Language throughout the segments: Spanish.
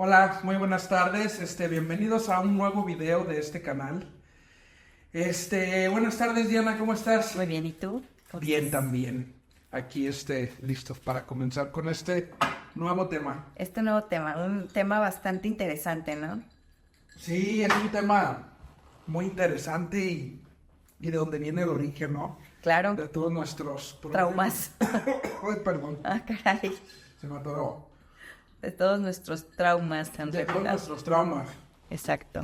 Hola, muy buenas tardes. Bienvenidos a un nuevo video de este canal. Buenas tardes, Diana, ¿cómo estás? Muy bien, ¿y tú? ¿Cómo Bien, estás? también. Aquí, listos para comenzar con este nuevo tema. Este nuevo tema, un tema bastante interesante, ¿no? Sí, es un tema muy interesante y de donde viene el origen, ¿no? Claro, De todos nuestros problemas. traumas. Ay, perdón, Ah, caray. se me atoró. De todos nuestros traumas, en De todos realidad. nuestros traumas. Exacto.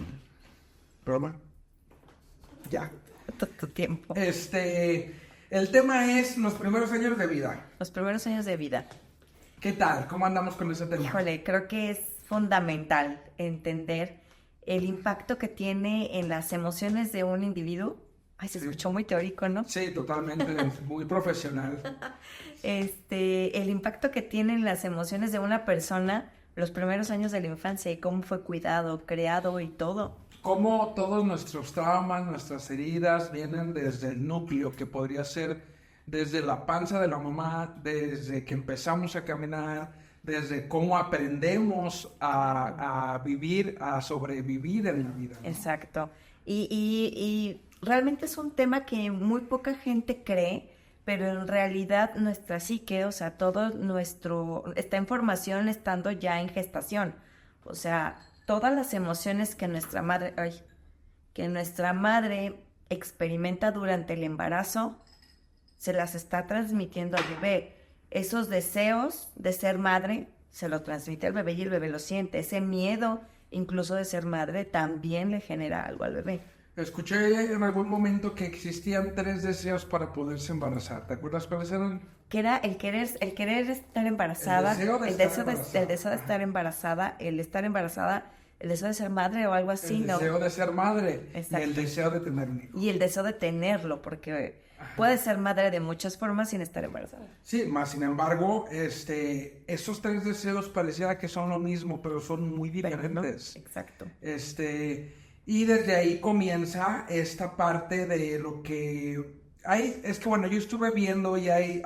¿Broma? Ya. Todo tu tiempo. El tema es los primeros años de vida. Los primeros años de vida. ¿Qué tal? ¿Cómo andamos con ese tema? Híjole, creo que es fundamental entender el impacto que tiene en las emociones de un individuo. Ay, se Sí. escuchó muy teórico, ¿no? Sí, totalmente, muy profesional. El impacto que tienen las emociones de una persona los primeros años de la infancia y cómo fue cuidado, creado y todo. Cómo todos nuestros traumas, nuestras heridas vienen desde el núcleo, que podría ser desde la panza de la mamá, desde que empezamos a caminar, desde cómo aprendemos a vivir, a sobrevivir en la vida, ¿no? Exacto. Y realmente es un tema que muy poca gente cree, pero en realidad nuestra psique, o sea, esta información estando ya en gestación. O sea, todas las emociones que nuestra madre experimenta durante el embarazo, se las está transmitiendo al bebé. Esos deseos de ser madre se lo transmite al bebé y el bebé lo siente. Ese miedo incluso de ser madre también le genera algo al bebé. Escuché en algún momento que existían 3 deseos para poderse embarazar. ¿Te acuerdas cuáles eran? Que era el querer estar embarazada, el deseo de estar embarazada, el deseo de ser madre o algo así, El ¿no? deseo de ser madre y Exacto. el deseo de tener un hijo. Y el deseo de tenerlo, porque puede ser madre de muchas formas sin estar embarazada. Sí, más sin embargo, esos 3 deseos pareciera que son lo mismo, pero son muy Pero no, diferentes. exacto. Y desde ahí comienza esta parte de lo que hay, es que bueno, yo estuve viendo y hay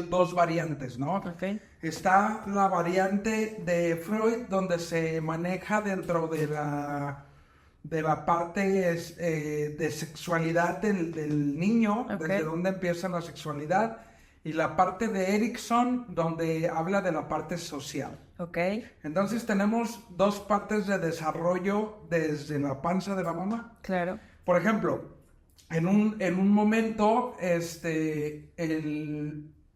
dos variantes, ¿no? Ok. Está la variante de Freud, donde se maneja dentro de la parte de sexualidad del niño, Ok. desde donde empieza la sexualidad, y la parte de Erickson, donde habla de la parte social. Ok. Entonces tenemos dos partes de desarrollo desde la panza de la mamá. Claro. Por ejemplo, en un momento,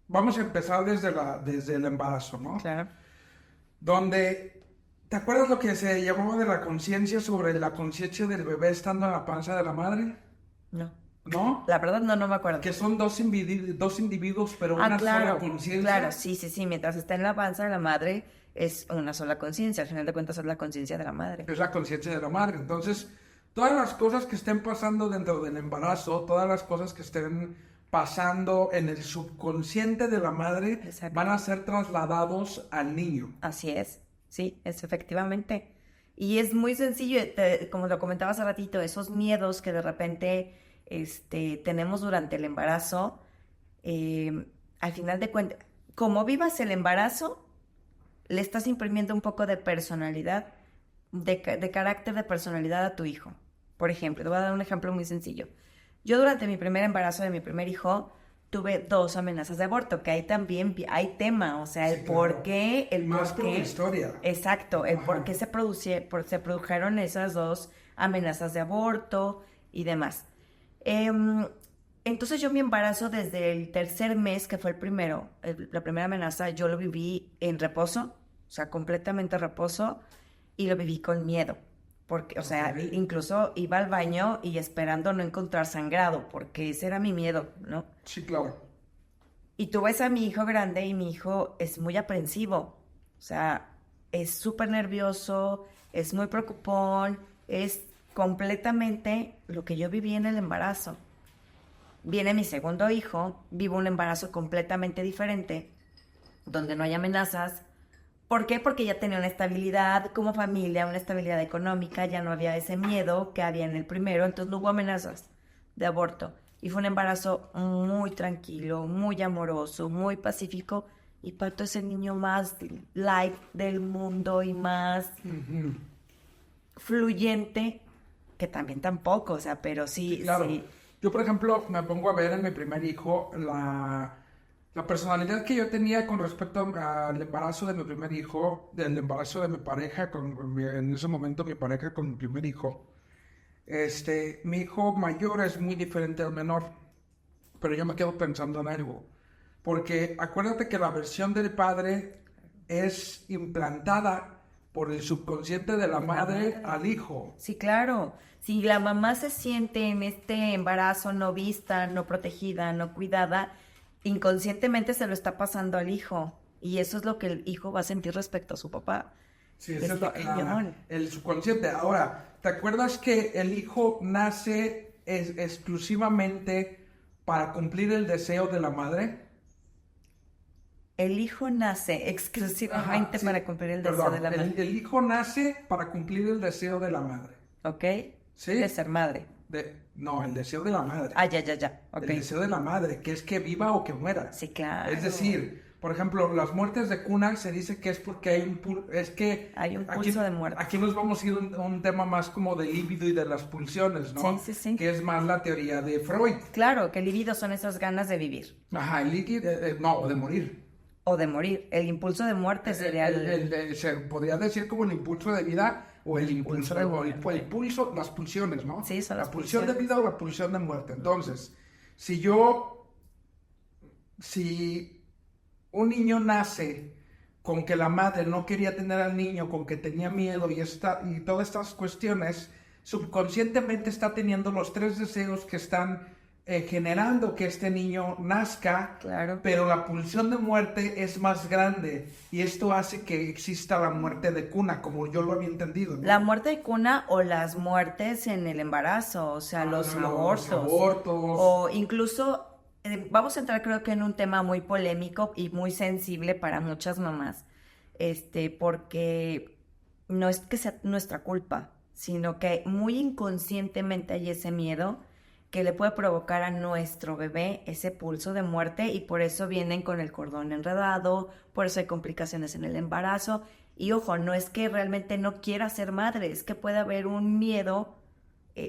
vamos a empezar desde el embarazo, ¿no? Claro. Donde, ¿te acuerdas lo que se llamaba de la conciencia sobre la conciencia del bebé estando en la panza de la madre? No. ¿No? La verdad no me acuerdo. Que son dos individuos, pero Ah, una sola claro. conciencia. Claro, sí, sí, sí. Mientras está en la panza de la madre es una sola conciencia. Al final de cuentas es la conciencia de la madre. Es la conciencia de la madre. Entonces, todas las cosas que estén pasando dentro del embarazo, todas las cosas que estén pasando en el subconsciente de la madre, Exacto. van a ser trasladados al niño. Así es. Sí, es efectivamente. Y es muy sencillo, como lo comentaba hace ratito, esos miedos que de repente tenemos durante el embarazo, al final de cuentas, como vivas el embarazo, le estás imprimiendo un poco de personalidad, de carácter de personalidad a tu hijo. Por ejemplo, te voy a dar un ejemplo muy sencillo. Yo durante mi primer embarazo de mi primer hijo tuve 2 amenazas de aborto, que ahí también hay tema, o sea, el Sí, por claro. qué, el Más por por la qué. historia. Exacto, el Ajá. por qué se produjeron esas 2 amenazas de aborto y demás. Entonces yo mi embarazo desde el tercer mes, que fue el primero, la primera amenaza, yo lo viví en reposo, o sea, completamente reposo, y lo viví con miedo, porque, o sea, Ok. incluso iba al baño y esperando no encontrar sangrado, porque ese era mi miedo, ¿no? Sí, claro. Y tú ves a mi hijo grande y mi hijo es muy aprensivo, o sea, es súper nervioso, es muy preocupón, es completamente lo que yo viví en el embarazo. Viene mi segundo hijo, vivo un embarazo completamente diferente, donde no hay amenazas. ¿Por qué? Porque ya tenía una estabilidad como familia, una estabilidad económica, ya no había ese miedo que había en el primero, entonces no hubo amenazas de aborto. Y fue un embarazo muy tranquilo, muy amoroso, muy pacífico y Pato es el niño más light del mundo y más fluyente, que también tampoco, o sea, pero sí, Claro. sí. Yo, por ejemplo, me pongo a ver en mi primer hijo la personalidad que yo tenía con respecto al embarazo de mi primer hijo, del embarazo de mi pareja, en ese momento mi pareja con mi primer hijo. Mi hijo mayor es muy diferente al menor, pero yo me quedo pensando en algo. Porque acuérdate que la versión del padre es implantada por el subconsciente de la madre al hijo. Sí, claro. Si la mamá se siente en este embarazo no vista, no protegida, no cuidada, inconscientemente se lo está pasando al hijo. Y eso es lo que el hijo va a sentir respecto a su papá. Sí, Es ese es cañón. el subconsciente. Ahora, ¿te acuerdas que el hijo nace exclusivamente para cumplir el deseo de la madre? El hijo nace exclusivamente Ajá, sí, para cumplir el deseo perdón, de la madre. el hijo nace para cumplir el deseo de la madre. ¿Ok? ¿Sí? De ser madre. No, el deseo de la madre. Ah, ya. Ok. El deseo de la madre, que es que viva o que muera. Sí, claro. Es decir, por ejemplo, las muertes de cuna se dice que es porque hay Hay un aquí, pulso de muerte. aquí nos vamos a ir a un tema más como de líbido y de las pulsiones, ¿no? Sí. Que es más la teoría de Freud. Claro, que el libido son esas ganas de vivir. Ajá, el líquido, no, de morir. O de morir. El impulso de muerte sería Se podría decir como el impulso de vida o el impulso de muerte. el pulso, las pulsiones, ¿no? Sí, son la las pulsión de pulsiones. vida o la pulsión de muerte. Entonces, si un niño nace con que la madre no quería tener al niño, con que tenía miedo y todas estas cuestiones, subconscientemente está teniendo los tres deseos que están generando que este niño nazca, Claro. pero la pulsión de muerte es más grande y esto hace que exista la muerte de cuna, como yo lo había entendido, ¿no? La muerte de cuna o las muertes en el embarazo, o sea, los abortos. O incluso, vamos a entrar creo que en un tema muy polémico y muy sensible para muchas mamás, porque no es que sea nuestra culpa, sino que muy inconscientemente hay ese miedo que le puede provocar a nuestro bebé ese pulso de muerte y por eso vienen con el cordón enredado, por eso hay complicaciones en el embarazo. Y ojo, no es que realmente no quiera ser madre, es que puede haber un miedo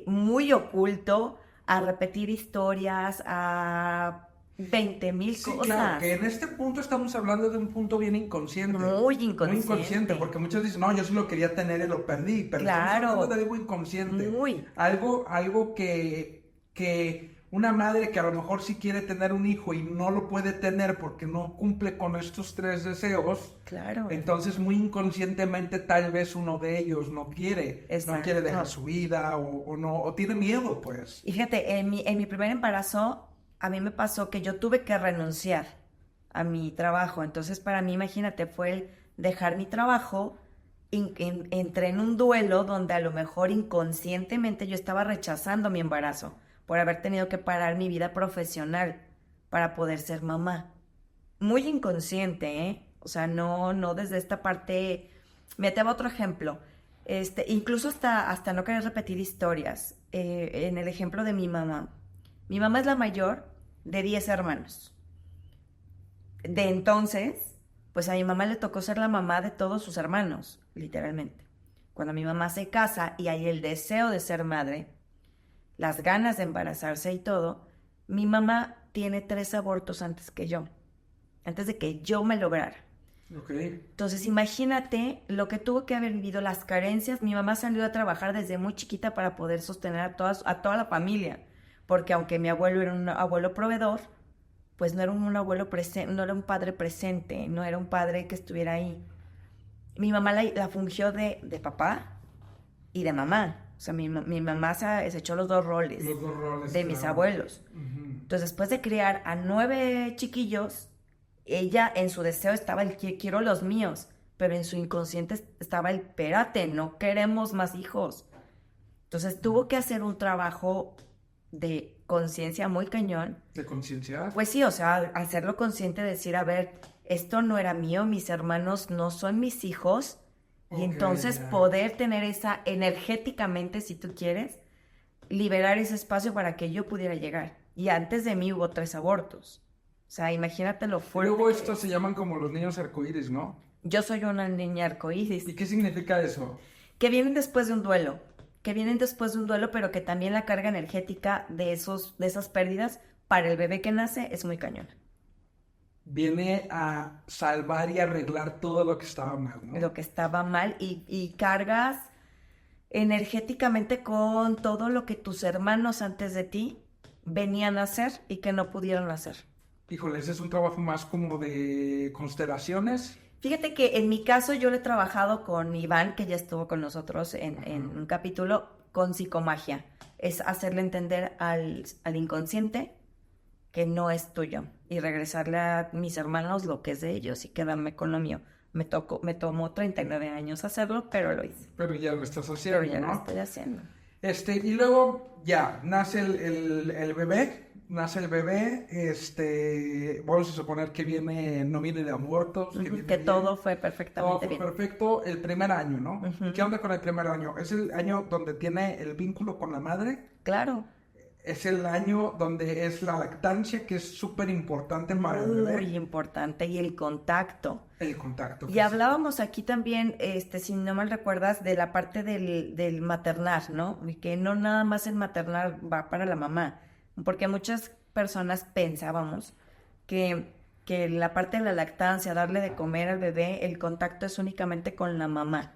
muy oculto a repetir historias, a 20,000 Sí, cosas. claro, que en este punto estamos hablando de un punto bien inconsciente. Muy inconsciente. Muy inconsciente, porque muchos dicen, no, yo sí lo quería tener y lo perdí, pero Claro. estamos hablando de algo inconsciente. Muy. Algo que una madre que a lo mejor sí quiere tener un hijo y no lo puede tener porque no cumple con estos tres deseos, Claro. entonces muy inconscientemente tal vez uno de ellos no quiere dejar No. su vida o tiene miedo, pues. Y fíjate, en mi primer embarazo, a mí me pasó que yo tuve que renunciar a mi trabajo. Entonces, para mí, imagínate, fue el dejar mi trabajo, entré en un duelo donde a lo mejor inconscientemente yo estaba rechazando mi embarazo por haber tenido que parar mi vida profesional para poder ser mamá. Muy inconsciente, ¿eh? O sea, no desde esta parte. Me te va otro ejemplo. Incluso hasta no querer repetir historias. En el ejemplo de mi mamá. Mi mamá es la mayor de 10 hermanos. De entonces, pues a mi mamá le tocó ser la mamá de todos sus hermanos, literalmente. Cuando mi mamá se casa y hay el deseo de ser madre, las ganas de embarazarse y todo, mi mamá tiene 3 abortos antes que yo, antes de que yo me lograra. Okay. Entonces, imagínate lo que tuvo que haber vivido, las carencias. Mi mamá salió a trabajar desde muy chiquita para poder sostener a toda la familia, porque aunque mi abuelo era un abuelo proveedor, pues no era un abuelo presente, no era un padre presente, no era un padre que estuviera ahí. Mi mamá la fungió de papá y de mamá. O sea, mi mamá se echó los dos roles de mis abuelos. Uh-huh. Entonces, después de criar a 9 chiquillos, ella en su deseo estaba el que quiero los míos, pero en su inconsciente estaba el espérate, no queremos más hijos. Entonces tuvo que hacer un trabajo de conciencia muy cañón. ¿De conciencia? Pues sí, o sea, hacerlo consciente, decir, a ver, esto no era mío, mis hermanos no son mis hijos. Y entonces poder tener esa, energéticamente, si tú quieres, liberar ese espacio para que yo pudiera llegar. Y antes de mí hubo 3 abortos. O sea, imagínate lo Y fuerte. luego estos se llaman como los niños arcoíris, ¿no? Yo soy una niña arcoíris. ¿Y qué significa eso? Que vienen después de un duelo. Que vienen después de un duelo, pero que también la carga energética de esas pérdidas para el bebé que nace es muy cañona. Viene a salvar y arreglar todo lo que estaba mal, ¿no? Lo que estaba mal y cargas energéticamente con todo lo que tus hermanos antes de ti venían a hacer y que no pudieron hacer. Híjole, ese es un trabajo más como de constelaciones. Fíjate que en mi caso yo le he trabajado con Iván, que ya estuvo con nosotros en un capítulo, con psicomagia. Es hacerle entender al inconsciente que no es tuyo y regresarle a mis hermanos lo que es de ellos y quedarme con lo mío. Me tomó 39 años hacerlo, pero lo hice. Pero ya lo estás haciendo, Pero ya ¿no? lo estoy haciendo. Y luego ya, nace el bebé, vamos a suponer que no viene de abortos, que viene Que bien. todo fue Todo perfectamente fue bien. perfecto el primer año, ¿no? ¿Qué onda con el primer año? Es el año donde tiene el vínculo con la madre, Claro, es el año donde es la lactancia, que es súper importante para el bebé, muy importante. Y el contacto. el contacto. Y hablábamos aquí también, si no mal recuerdas, de la parte del maternar, ¿no? Y que no nada más el maternar va para la mamá, porque muchas personas pensábamos que la parte de la lactancia, darle de comer al bebé, el contacto es únicamente con la mamá,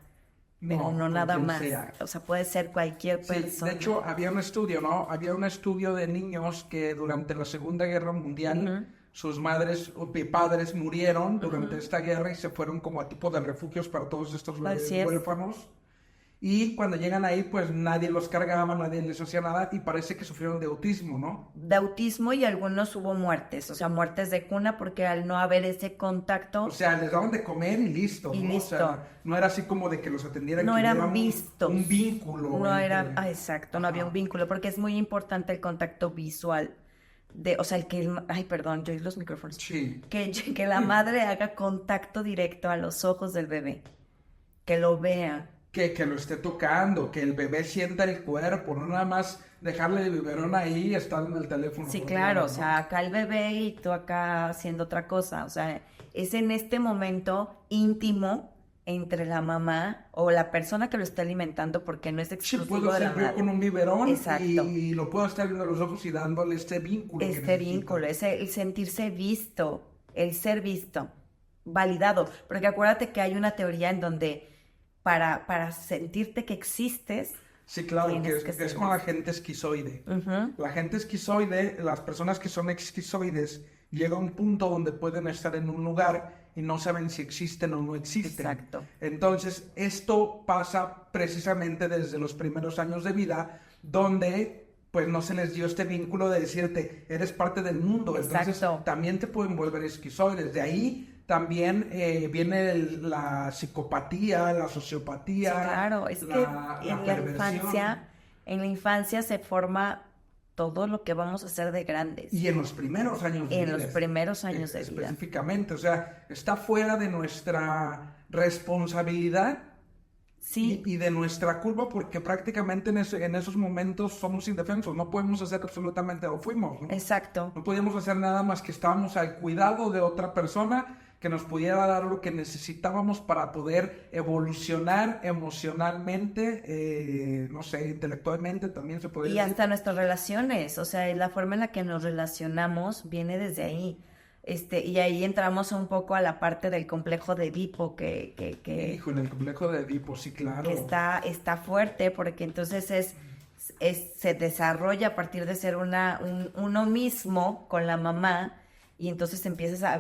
pero no con nada quien más. sea. O sea, puede ser cualquier Sí, persona. de hecho, había un estudio, ¿no? Había un estudio de niños que durante la Segunda Guerra Mundial, sus madres o padres murieron durante esta guerra y se fueron como a tipo de refugios para todos estos Así es. huérfanos. Y cuando llegan ahí, pues nadie los cargaba, nadie les hacía nada y parece que sufrieron de autismo, ¿no? De autismo y algunos hubo muertes, o sea, muertes de cuna porque al no haber ese contacto O sea, les daban de comer y listo, Y ¿no? listo. O sea, no era así como de que los atendieran, no que eran hubiera vistos. un vínculo. No entre- era, exacto, no había un vínculo, porque es muy importante el contacto visual. O sea, ay, perdón, yo y los micrófonos. Sí. Que la madre haga contacto directo a los ojos del bebé, que lo vea. Que lo esté tocando, que el bebé sienta el cuerpo, no nada más dejarle el biberón ahí y estar en el teléfono. Sí, por claro, lado, o sea, acá el bebé y tú acá haciendo otra cosa, o sea, es en este momento íntimo entre la mamá o la persona que lo está alimentando porque no es Sí, exclusivo puedo de la ser yo madre. con un biberón Exacto. y lo puedo estar viendo a los ojos y dándole este vínculo. que Este necesita. vínculo, el sentirse visto, el ser visto, validado, porque acuérdate que hay una teoría en donde para sentirte que existes, Sí, claro, tienes que que ser es con la gente esquizoide. ujú, La gente esquizoide, las personas que son esquizoides, llega a un punto donde pueden estar en un lugar y no saben si existen o no existen. Exacto. Entonces, esto pasa precisamente desde los primeros años de vida, donde pues no se les dio este vínculo de decirte, eres parte del mundo. Entonces, Exacto. también te pueden volver esquizoides. De ahí también viene la psicopatía, la sociopatía. Sí, claro, es que en la infancia se forma todo lo que vamos a hacer de grandes. Y en los primeros años de En vida. los primeros años de vida. Específicamente, o sea, está fuera de nuestra responsabilidad Sí, y de nuestra culpa porque prácticamente en esos momentos somos indefensos, no podemos hacer absolutamente lo fuimos, ¿no? exacto. No podíamos hacer nada más que estábamos al cuidado de otra persona que nos pudiera dar lo que necesitábamos para poder evolucionar emocionalmente, no sé, intelectualmente también se podría Y decir. hasta nuestras relaciones, o sea, la forma en la que nos relacionamos viene desde ahí. Y ahí entramos un poco a la parte del complejo de Edipo que Hijo, en el complejo de Edipo, sí, claro. está fuerte porque entonces se desarrolla a partir de ser uno mismo con la mamá y entonces empieza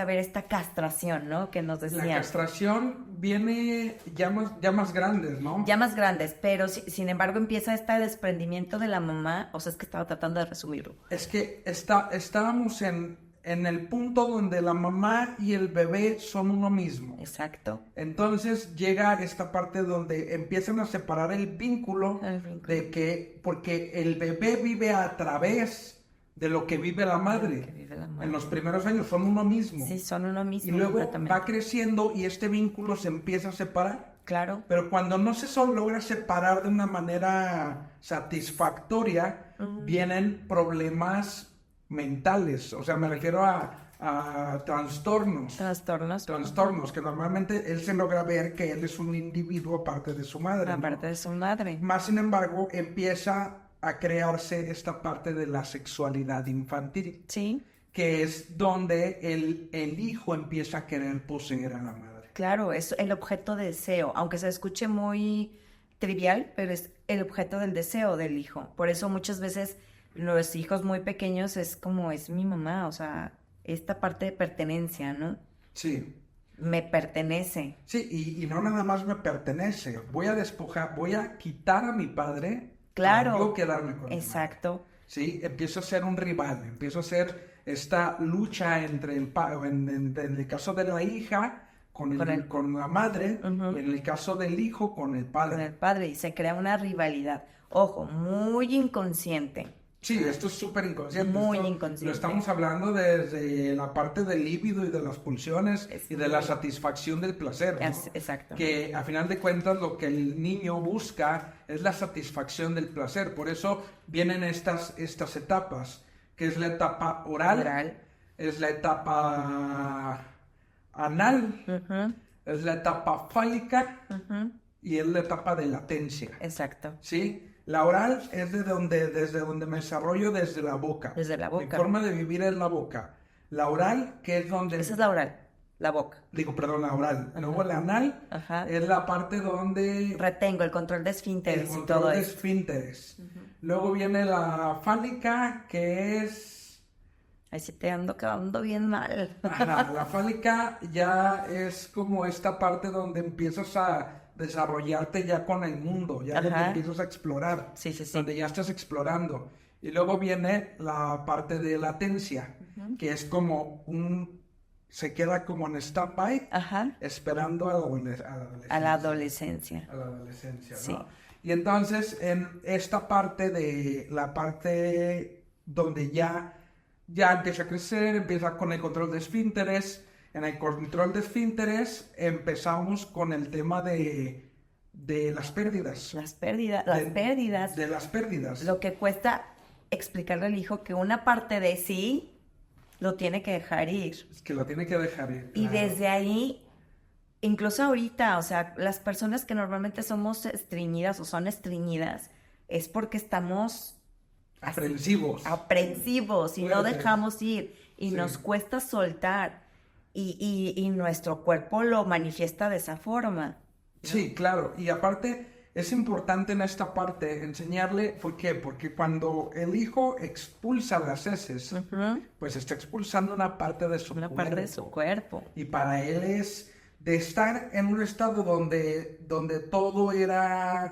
a ver esta castración, ¿no? Que nos La decían. castración viene ya más grandes, ¿no? Ya más grandes, pero sin embargo empieza este desprendimiento de la mamá, o sea, es que estaba tratando de resumirlo. Es que estábamos en el punto donde la mamá y el bebé son uno mismo. Exacto. Entonces llega esta parte donde empiezan a separar el vínculo de que, porque el bebé vive a través de lo que vive la madre. En los primeros años son uno mismo. Sí, son uno mismo. Y luego completamente. va creciendo y este vínculo se empieza a separar. Claro. Pero cuando no se logra separar de una manera satisfactoria, vienen problemas mentales. O sea, me refiero a trastornos. Trastornos. Que normalmente él se logra ver que él es un individuo aparte de su madre, ¿no? Aparte de su madre. Más sin embargo, empieza a crearse esta parte de la sexualidad infantil, Sí, que es donde el hijo empieza a querer poseer a la madre. claro, es el objeto de deseo, aunque se escuche muy trivial, pero es el objeto del deseo del hijo. Por eso muchas veces los hijos muy pequeños es como, es mi mamá, o sea, esta parte de pertenencia, ¿no? Sí, Me pertenece. sí, y no nada más me pertenece. Voy a despojar, voy a quitar a mi padre Claro. para yo quedarme con mi madre. Exacto. Sí, empiezo a ser un rival, empiezo a ser esta lucha entre en el caso de la hija con la madre, Ujú. y en el caso del hijo con el padre. Con el padre y se crea una rivalidad. Ojo, muy inconsciente. Sí, esto es súper inconsciente. Muy Esto inconsciente. Lo estamos hablando desde la parte del líbido y de las pulsiones y de la satisfacción del placer, ¿no? Exacto. Que a final de cuentas lo que el niño busca es la satisfacción del placer. Por eso vienen estas etapas, que es la etapa oral, es la etapa anal, Ujú, es la etapa fálica ujú. y es la etapa de latencia. Exacto. ¿Sí? La oral es desde donde me desarrollo desde la boca. Desde la boca. Mi forma de vivir es la boca. La oral, que es donde... Esa es la oral, la boca. Digo, perdón, la oral. Luego la anal Ajá. es la parte donde... Retengo el control de el esfínteres y control todo de eso. esfínteres. Luego viene la fálica, que es... Ahí sí te ando quedando bien mal. Ajá, la fálica ya es como esta parte donde empiezas a desarrollarte ya con el mundo, ya donde Ajá. empiezas a explorar, Sí, sí, sí. donde ya estás explorando. Y luego viene la parte de latencia, que es como se queda como en stand-by, Ajá. esperando a A la adolescencia. a la adolescencia, ¿no? Sí. Y entonces en esta parte la parte donde ya empieza a crecer, empieza con el control de esfínteres. En el control de esfínteres empezamos con el tema de las pérdidas. Las pérdidas. De las pérdidas. Lo que cuesta explicarle al hijo que una parte de sí lo tiene que dejar ir. Es que lo tiene que dejar ir. Y claro. desde ahí, incluso ahorita, o sea, las personas que normalmente somos estreñidas o son estreñidas, es porque estamos aprensivos y no Fuertes. dejamos ir y Sí. nos cuesta soltar y nuestro cuerpo lo manifiesta de esa forma. Sí, claro. Y aparte es importante en esta parte enseñarle, ¿por qué? Porque cuando el hijo expulsa las heces, Ujú. pues está expulsando una parte de su Una cuerpo. parte de su cuerpo. Y para él es de estar en un estado donde todo era,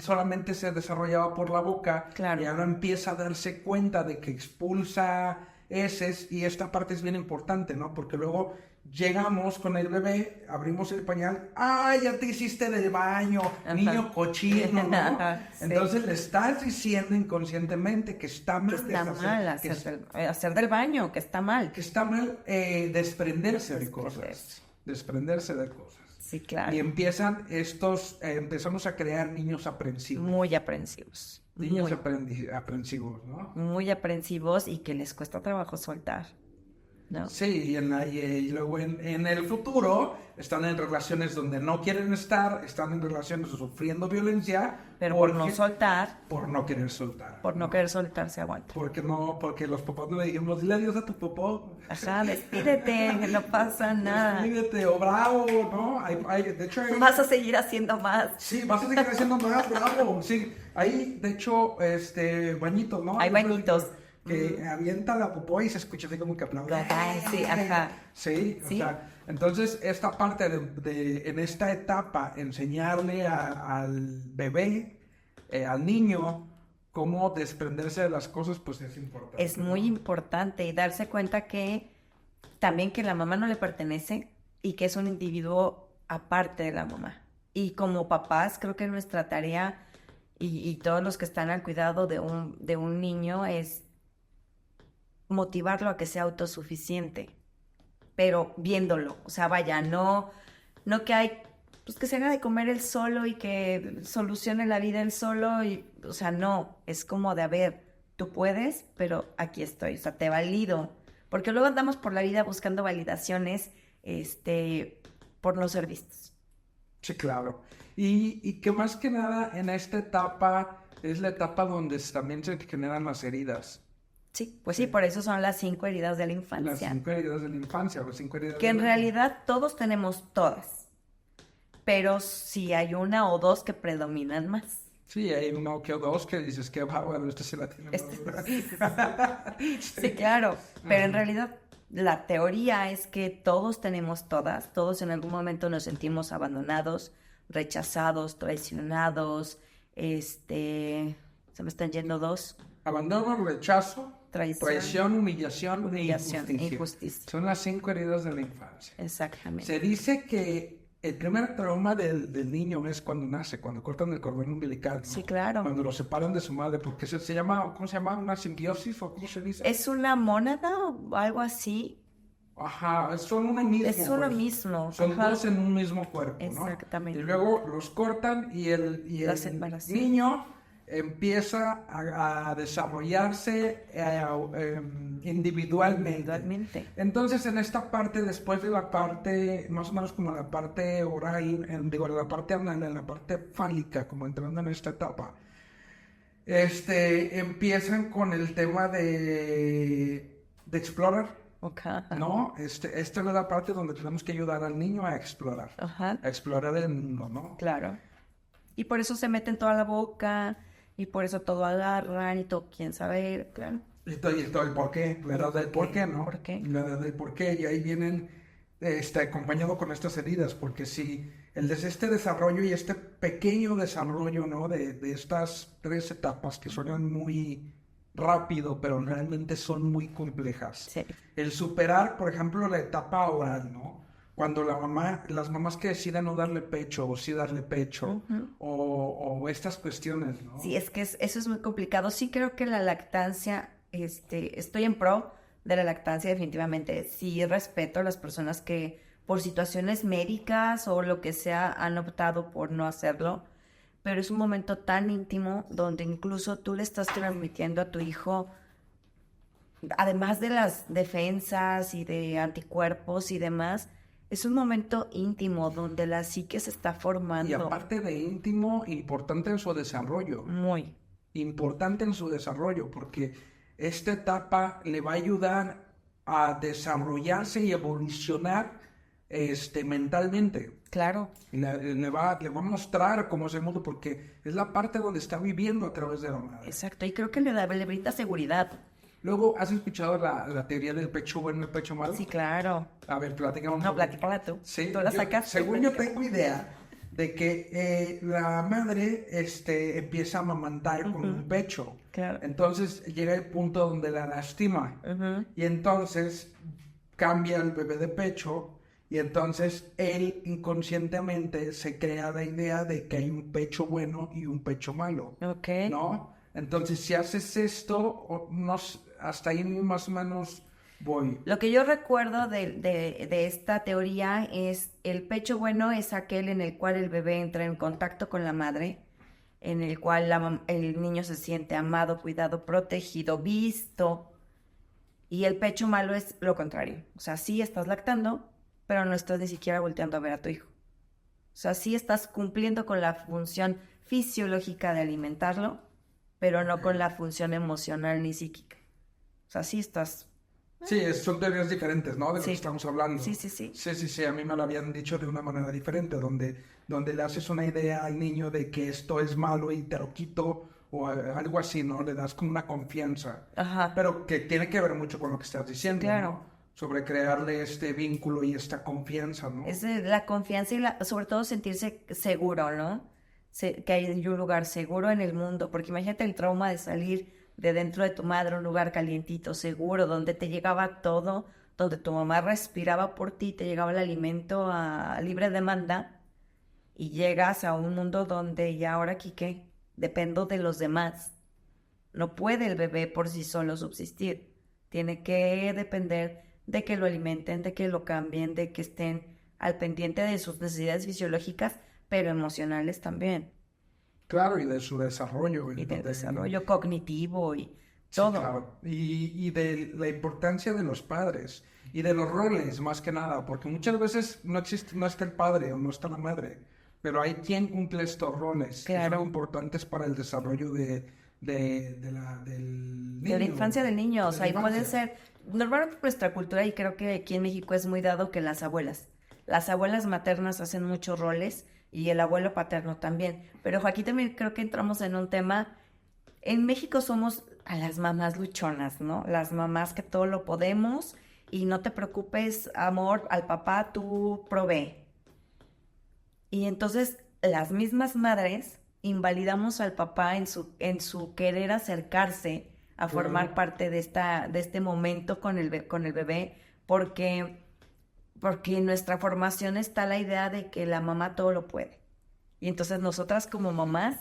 solamente se desarrollaba por la boca, Claro. y ahora empieza a darse cuenta de que expulsa heces, y esta parte es bien importante, ¿no? Porque luego llegamos con el bebé, abrimos el pañal, ¡ay, ya te hiciste del baño, Ajá. niño cochino!, ¿no? Sí. Entonces le estás diciendo inconscientemente que está mal, Que está mal hacer del baño, que está mal. que está mal desprenderse de cosas. Desprenderse. Desprenderse de cosas. Sí, claro. Y empezamos a crear niños aprensivos. Muy aprensivos. Niños Muy, aprensivos, ¿no? muy aprensivos y que les cuesta trabajo soltar, ¿no? Sí, y luego en el futuro están en relaciones donde no quieren estar, están en relaciones sufriendo violencia. Pero por no soltar, por no querer soltar. por no querer soltar, se aguanta. Porque los papás no le dijimos, dile adiós a tu papá. Ajá, despídete, que no pasa nada. Despídete, o bravo, ¿no? De hecho, Vas a seguir haciendo más. sí, vas a seguir haciendo más, bravo. Sí, ahí, de hecho, bañitos, ¿no? Hay bañitos. Que avienta la popó y se escucha así como que aplaude. Ajá, sí, ajá. Sí, Sí. o sea, entonces esta parte en esta etapa, enseñarle al bebé, al niño, cómo desprenderse de las cosas, pues es importante. Es muy importante y darse cuenta que también que la mamá no le pertenece y que es un individuo aparte de la mamá. Y como papás, creo que nuestra tarea y todos los que están al cuidado de un niño es motivarlo a que sea autosuficiente, pero viéndolo, o sea, vaya, no que pues que se haga de comer él solo y que solucione la vida él solo, o sea, no, es como de, a ver, tú puedes, pero aquí estoy, o sea, te valido, porque luego andamos por la vida buscando validaciones, por no ser vistos. Sí, claro. Y que más que nada en esta etapa es la etapa donde también se generan las heridas. Sí, pues sí, por eso son las 5 heridas de la Las infancia. 5 heridas de la infancia, las 5 heridas Que de en la... realidad todos tenemos todas, pero sí hay una o dos que predominan más. Sí, hay uno que dos que dices que va, bueno, este se la tiene más dura. Sí, claro, pero en realidad la teoría es que todos tenemos todas, todos en algún momento nos sentimos abandonados, rechazados, traicionados, se me están yendo dos, Abandono, rechazo, Traición. traición, humillación e Humillación, injusticia. injusticia. Son las 5 heridas de la infancia. Exactamente. Se dice que el primer trauma del niño es cuando nace, cuando cortan el cordón umbilical, ¿no? Sí, claro. Cuando lo separan de su madre, porque se llama, ¿cómo se llama? ¿Una simbiosis o cómo se dice? ¿Es una mónada o algo así? Ajá, son uno mismo. Es uno pues. mismo. Son Ajá. dos en un mismo cuerpo, ¿no? Exactamente. Y luego los cortan y La el separación. niño empieza a desarrollarse individualmente. Entonces, en esta parte, después de la parte, más o menos como la parte oral, la parte anal, en la parte fálica, como entrando en esta etapa, empiezan con el tema de explorar, Ajá. ¿no? Esta es la parte donde tenemos que ayudar al niño a explorar el mundo, ¿no? Claro. Y por eso se meten toda la boca, y por eso todo agarran, y todo quieren saber, claro. Y todo el por qué, la edad del por qué, ¿no? ¿Por qué? La edad del por qué, y ahí vienen acompañado con estas heridas, porque si este desarrollo y este pequeño desarrollo, ¿no? De estas 3 etapas que suenan muy rápido, pero realmente son muy complejas. Sí. El superar, por ejemplo, la etapa oral, ¿no? Cuando las mamás que deciden no darle pecho o sí darle pecho, o estas cuestiones, ¿no? Sí, es que eso es muy complicado. Sí creo que la lactancia, estoy en pro de la lactancia definitivamente. Sí respeto a las personas que por situaciones médicas o lo que sea han optado por no hacerlo, pero es un momento tan íntimo donde incluso tú le estás transmitiendo a tu hijo, además de las defensas y de anticuerpos y demás, es un momento íntimo donde la psique se está formando. Y aparte de íntimo, importante en su desarrollo. Muy. Importante en su desarrollo, porque esta etapa le va a ayudar a desarrollarse y evolucionar mentalmente. Claro. Le va a mostrar cómo es el mundo, porque es la parte donde está viviendo a través de la madre. Exacto, y creo que le brinda seguridad. Luego, ¿has escuchado la teoría del pecho bueno y el pecho malo? Sí, claro. A ver, platícame un No, poco. platícala tú. Sí, Tú la sacas. según yo tengo idea de que la madre empieza a amamantar con un pecho. Claro. Entonces llega el punto donde la lastima. Y entonces cambia el bebé de pecho. Y entonces él inconscientemente se crea la idea de que hay un pecho bueno y un pecho malo. Ok. ¿No? Entonces, si haces esto, hasta ahí más o menos voy. Lo que yo recuerdo de esta teoría es el pecho bueno es aquel en el cual el bebé entra en contacto con la madre, en el cual el niño se siente amado, cuidado, protegido, visto. Y el pecho malo es lo contrario. O sea, sí estás lactando, pero no estás ni siquiera volteando a ver a tu hijo. O sea, sí estás cumpliendo con la función fisiológica de alimentarlo, pero no con la función emocional ni psíquica. O sea, sí estás... Sí, son teorías diferentes, ¿no? De lo Sí. que estamos hablando. Sí, sí, sí. Sí, a mí me lo habían dicho de una manera diferente, donde le haces una idea al niño de que esto es malo y te lo quito, o algo así, ¿no? Le das como una confianza. Ajá. Pero que tiene que ver mucho con lo que estás diciendo, Claro. ¿no? Sobre crearle este vínculo y esta confianza, ¿no? Es la confianza y sobre todo sentirse seguro, ¿no? Que hay un lugar seguro en el mundo, porque imagínate el trauma de salir de dentro de tu madre, un lugar calientito, seguro, donde te llegaba todo, donde tu mamá respiraba por ti, te llegaba el alimento a libre demanda, y llegas a un mundo donde ya ahora aquí qué, dependo de los demás. No puede el bebé por sí solo subsistir, tiene que depender de que lo alimenten, de que lo cambien, de que estén al pendiente de sus necesidades fisiológicas, pero emocionales también. Claro, y de su desarrollo. Y del desarrollo cognitivo y todo. Sí, claro. Y de la importancia de los padres y de los roles, más que nada, porque muchas veces no existe, no está el padre o no está la madre, pero hay quien cumple estos roles que Claro. son importantes para el desarrollo del De la niño. infancia del niño, o de sea, la y puede infancia. ser, normalmente nuestra cultura, y creo que aquí en México es muy dado que las abuelas maternas hacen muchos roles y el abuelo paterno también, pero ojo, aquí también creo que entramos en un tema, en México somos a las mamás luchonas, ¿no? Las mamás que todo lo podemos y no te preocupes, amor, al papá tú provee. Y entonces las mismas madres invalidamos al papá en su querer acercarse a formar parte de este momento con con el bebé, porque en nuestra formación está la idea de que la mamá todo lo puede. Y entonces nosotras como mamás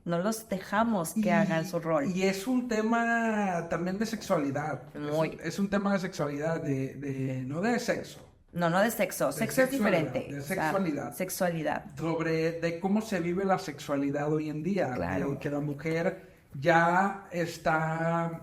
no los dejamos que hagan su rol. Y es un tema también de sexualidad. Muy. Es un tema de sexualidad, no de sexo. No, no de sexo. Sexo es sexualidad, diferente. de O sea, sexualidad. sexualidad. Sobre de cómo se vive la sexualidad hoy en día. Claro. Que la mujer ya está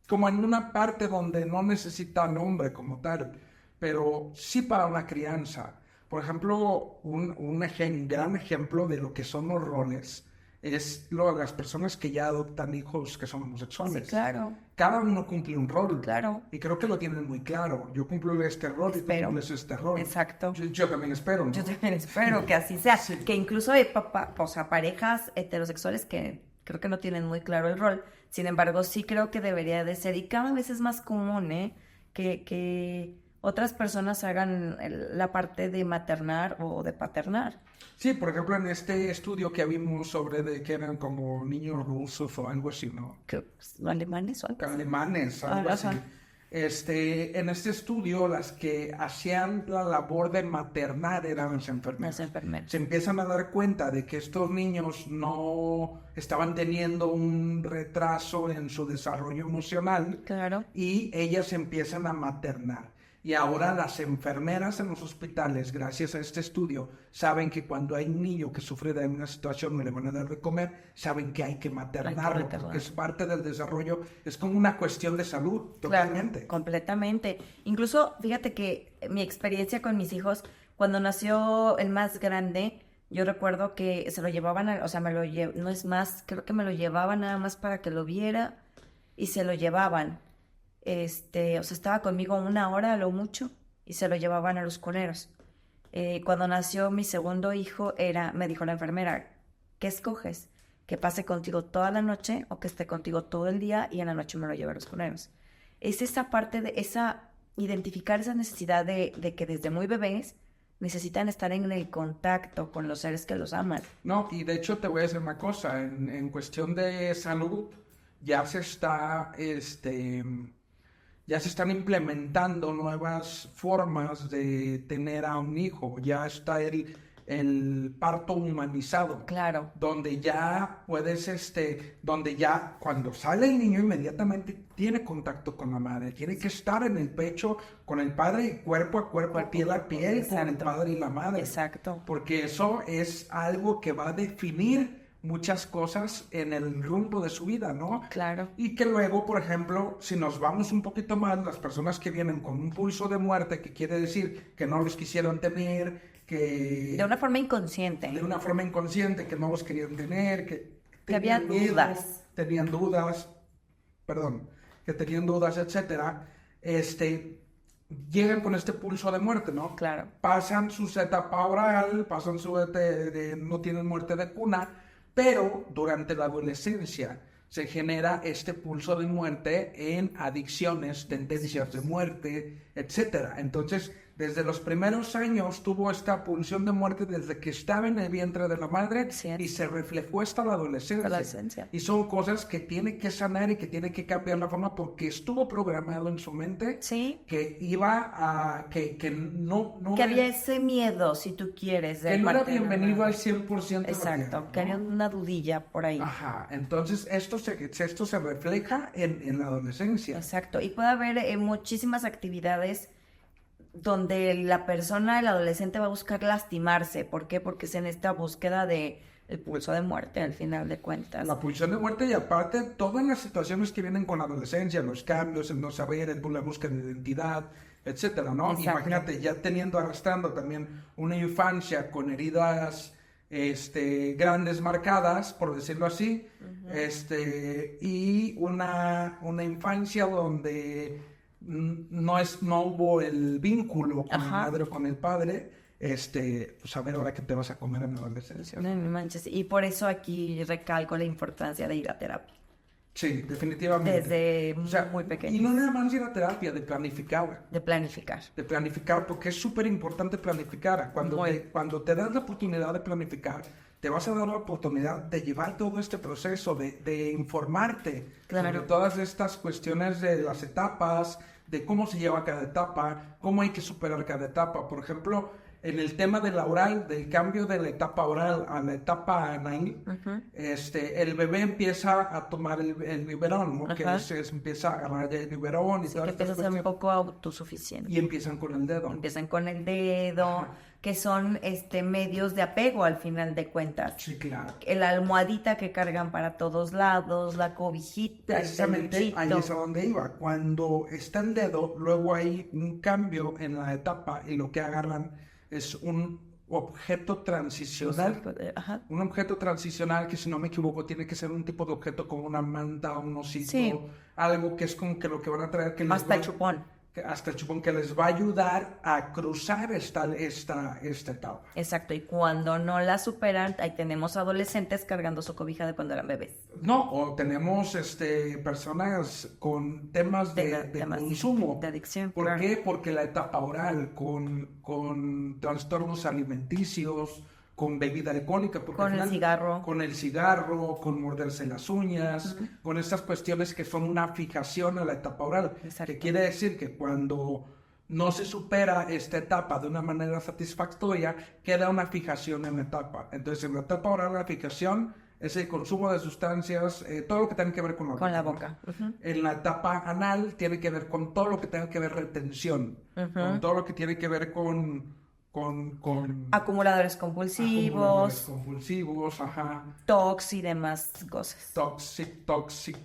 como en una parte donde no necesita al hombre como tal, pero sí para una crianza. Por ejemplo, un gran ejemplo de lo que son los roles es las personas que ya adoptan hijos que son homosexuales. Sí, claro. Cada uno cumple un rol. Claro. Y creo que lo tienen muy claro. Yo cumplo este rol y tú Espero. cumples este rol. Exacto. Yo también espero, ¿no? Yo también espero que así sea. Sí. Que incluso hay o sea, parejas heterosexuales que creo que no tienen muy claro el rol. Sin embargo, sí creo que debería de ser. Y cada vez es más común, que otras personas hagan la parte de maternar o de paternar. Sí, por ejemplo, en este estudio que vimos sobre de que eran como niños rusos o algo así, ¿no? Que alemanes o algo así. Alemanes, algo así. Ajá. En este estudio, las que hacían la labor de maternar eran las enfermeras. Las enfermeras. Se empiezan a dar cuenta de que estos niños no estaban teniendo un retraso en su desarrollo emocional Claro. y ellas empiezan a maternar. Y ahora las enfermeras en los hospitales, gracias a este estudio, saben que cuando hay un niño que sufre de una situación no le van a dar de comer, saben que hay que maternarlo, porque es parte del desarrollo, es como una cuestión de salud, totalmente. Claro, completamente. Incluso, fíjate que mi experiencia con mis hijos, cuando nació el más grande, yo recuerdo que se lo llevaban, o sea, no es más, creo que me lo llevaban nada más para que lo viera y se lo llevaban. O sea, estaba conmigo 1 hora a lo mucho y se lo llevaban a los cuneros. Cuando nació mi segundo hijo, me dijo la enfermera, ¿qué escoges? ¿Que pase contigo toda la noche o que esté contigo todo el día y en la noche me lo lleve a los cuneros? Es esa parte de identificar esa necesidad de que desde muy bebés necesitan estar en el contacto con los seres que los aman. No, y de hecho te voy a decir una cosa, en cuestión de salud ya ya se están implementando nuevas formas de tener a un hijo, ya está el parto humanizado. Claro. Donde ya donde ya cuando sale el niño inmediatamente tiene contacto con la madre, tiene que estar en el pecho con el padre y cuerpo a cuerpo, piel a piel con el padre y la madre. Exacto. Porque eso es algo que va a definir muchas cosas en el rumbo de su vida, ¿no? Claro. Y que luego, por ejemplo, si nos vamos un poquito más, las personas que vienen con un pulso de muerte, que quiere decir que no los quisieron tener, que... De una forma inconsciente. De una forma inconsciente, que no los querían tener, que había dudas. Tenían dudas, que tenían dudas, etcétera, llegan con este pulso de muerte, ¿no? Claro. Pasan su etapa oral, pasan su no tienen muerte de cuna, pero durante la adolescencia se genera este pulso de muerte en adicciones, tendencias de muerte, etcétera. Entonces, desde los primeros años tuvo esta pulsión de muerte desde que estaba en el vientre de la madre y se reflejó hasta la adolescencia. Y son cosas que tiene que sanar y que tiene que cambiar la forma porque estuvo programado en su mente que iba a... que no que había ese miedo, si tú quieres. Que no era bienvenido al 100%. Exacto, que había una dudilla por ahí. Ajá, entonces esto se refleja en la adolescencia. Exacto, y puede haber muchísimas actividades donde el adolescente va a buscar lastimarse. ¿Por qué? Porque es en esta búsqueda de el pulso de muerte al final de cuentas. La pulsión de muerte y aparte todas las situaciones que vienen con la adolescencia, los cambios, el no saber, la búsqueda de identidad, etcétera, ¿no? Exacto. Imagínate ya arrastrando también una infancia con heridas grandes marcadas, por decirlo así, y una infancia donde no hubo el vínculo con la madre o con el padre. Pues a ver ahora que te vas a comer en la adolescencia. No me manches. Y por eso aquí recalco la importancia de ir a terapia. Sí, definitivamente. Desde muy pequeño. Y no nada más ir a terapia, de planificar. De planificar. De planificar, porque es súper importante planificar. Cuando te das la oportunidad de planificar, te vas a dar la oportunidad de llevar todo este proceso, de informarte sobre todas estas cuestiones de las etapas, de cómo se lleva cada etapa, cómo hay que superar cada etapa. Por ejemplo, en el tema de la oral, del cambio de la etapa oral a la etapa anal, el bebé empieza a tomar el biberón, ¿no? Que empieza a agarrar el biberón y sí, que empieza a ser un poco autosuficiente. Y empiezan con el dedo. Empiezan con el dedo, que son medios de apego al final de cuentas. Sí, claro. La almohadita que cargan para todos lados, la cobijita. Precisamente ahí es a donde iba. Cuando está el dedo, luego hay un cambio en la etapa y lo que agarran es un objeto transicional. Un objeto transicional que, si no me equivoco, tiene que ser un tipo de objeto como una manta, un osito, algo que es como que lo que van a traer. Hasta el chupón. Hasta el chupón, que les va a ayudar a cruzar esta etapa. Exacto, y cuando no la superan, ahí tenemos adolescentes cargando su cobija de cuando eran bebés. No, o tenemos personas con temas de consumo. De adicción. ¿Por qué? Porque la etapa oral, con trastornos alimenticios, con bebida alcohólica, con el cigarro. Con el cigarro, con morderse las uñas, con estas cuestiones que son una fijación a la etapa oral. Exacto. Que quiere decir que cuando no se supera esta etapa de una manera satisfactoria, queda una fijación en la etapa. Entonces, en la etapa oral, la fijación es el consumo de sustancias, todo lo que tenga que ver con la boca. En la etapa anal tiene que ver con todo lo que tenga que ver retención, con todo lo que tiene que ver con acumuladores compulsivos, tox y demás cosas. Toxic.